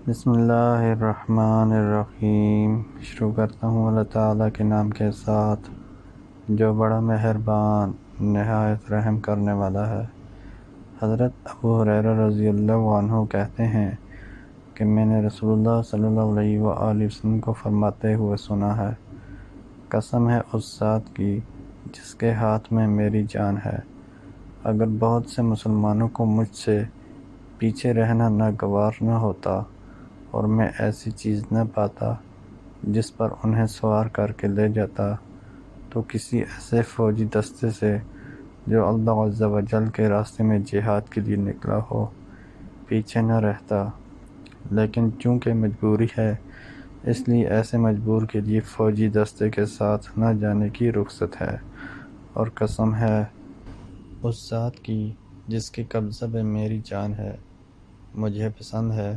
بسم اللہ الرحمن الرحیم۔ شروع کرتا ہوں اللہ تعالیٰ کے نام کے ساتھ جو بڑا مہربان نہایت رحم کرنے والا ہے۔ حضرت ابو ہریرہ رضی اللہ عنہ کہتے ہیں کہ میں نے رسول اللہ صلی اللہ علیہ وآلہ وسلم کو فرماتے ہوئے سنا ہے، قسم ہے اس ذات کی جس کے ہاتھ میں میری جان ہے، اگر بہت سے مسلمانوں کو مجھ سے پیچھے رہنا ناگوار نہ ہوتا اور میں ایسی چیز نہ پاتا جس پر انہیں سوار کر کے لے جاتا، تو کسی ایسے فوجی دستے سے جو اللہ عز و جل کے راستے میں جہاد کے لیے نکلا ہو پیچھے نہ رہتا، لیکن چونکہ مجبوری ہے اس لیے ایسے مجبور کے لیے فوجی دستے کے ساتھ نہ جانے کی رخصت ہے۔ اور قسم ہے اس ذات کی جس کے قبضہ میں میری جان ہے، مجھے پسند ہے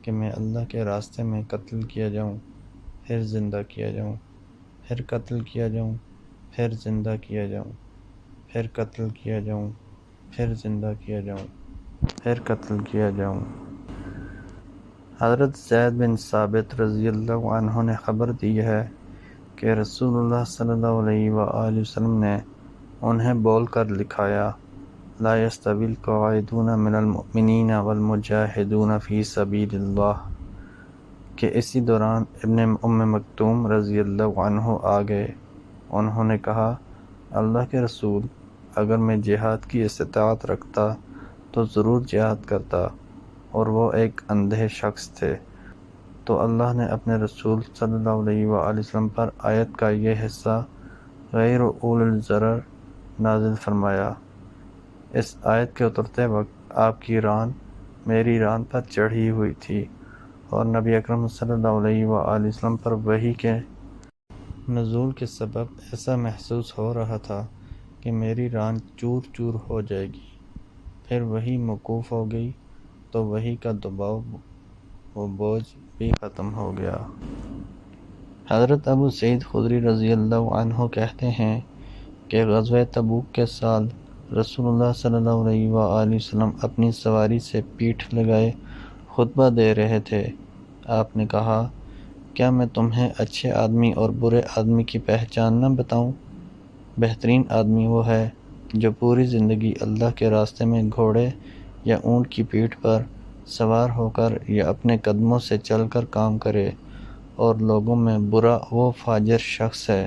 کہ میں اللہ کے راستے میں قتل کیا جاؤں، پھر زندہ کیا جاؤں، پھر قتل کیا جاؤں، پھر زندہ کیا جاؤں، پھر قتل کیا جاؤں، پھر زندہ کیا جاؤں، پھر قتل کیا جاؤں۔ حضرت زید بن ثابت رضی اللہ عنہ نے خبر دی ہے کہ رسول اللہ صلی اللہ علیہ وآلہ وسلم نے انہیں بول کر لکھایا، لا یستوی القاعدون من المؤمنین والمجاہدون فی سبیل اللہ، کہ اسی دوران ابن ام مکتوم رضی اللہ عنہ آ گئے۔ انہوں نے کہا، اللہ کے رسول، اگر میں جہاد کی استطاعت رکھتا تو ضرور جہاد کرتا، اور وہ ایک اندھے شخص تھے۔ تو اللہ نے اپنے رسول صلی اللہ علیہ وآلہ وسلم پر آیت کا یہ حصہ غیر اول الضرر نازل فرمایا۔ اس آیت کے اترتے وقت آپ کی ران میری ران پر چڑھی ہوئی تھی، اور نبی اکرم صلی اللہ علیہ وآلہ وسلم پر وحی کے نزول کے سبب ایسا محسوس ہو رہا تھا کہ میری ران چور چور ہو جائے گی۔ پھر وحی موقوف ہو گئی تو وحی کا دباؤ و بوجھ بھی ختم ہو گیا۔ حضرت ابو سعید خدری رضی اللہ عنہ کہتے ہیں کہ غزوہ تبوک کے سال رسول اللہ صلی اللہ علیہ وآلہ وسلم اپنی سواری سے پیٹھ لگائے خطبہ دے رہے تھے۔ آپ نے کہا، کیا میں تمہیں اچھے آدمی اور برے آدمی کی پہچان نہ بتاؤں؟ بہترین آدمی وہ ہے جو پوری زندگی اللہ کے راستے میں گھوڑے یا اونٹ کی پیٹھ پر سوار ہو کر یا اپنے قدموں سے چل کر کام کرے، اور لوگوں میں برا وہ فاجر شخص ہے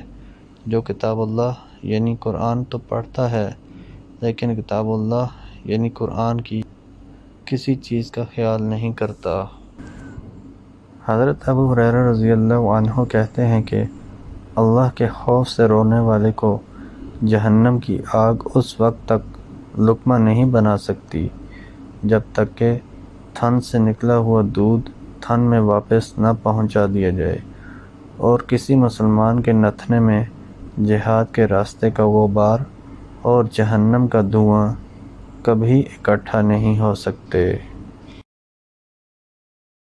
جو کتاب اللہ یعنی قرآن تو پڑھتا ہے لیکن کتاب اللہ یعنی قرآن کی کسی چیز کا خیال نہیں کرتا۔ حضرت ابو ہریرہ رضی اللہ عنہ کہتے ہیں کہ اللہ کے خوف سے رونے والے کو جہنم کی آگ اس وقت تک لقمہ نہیں بنا سکتی جب تک کہ تھن سے نکلا ہوا دودھ تھن میں واپس نہ پہنچا دیا جائے، اور کسی مسلمان کے نتھنے میں جہاد کے راستے کا غبار اور جہنم کا دھواں کبھی اکٹھا نہیں ہو سکتے۔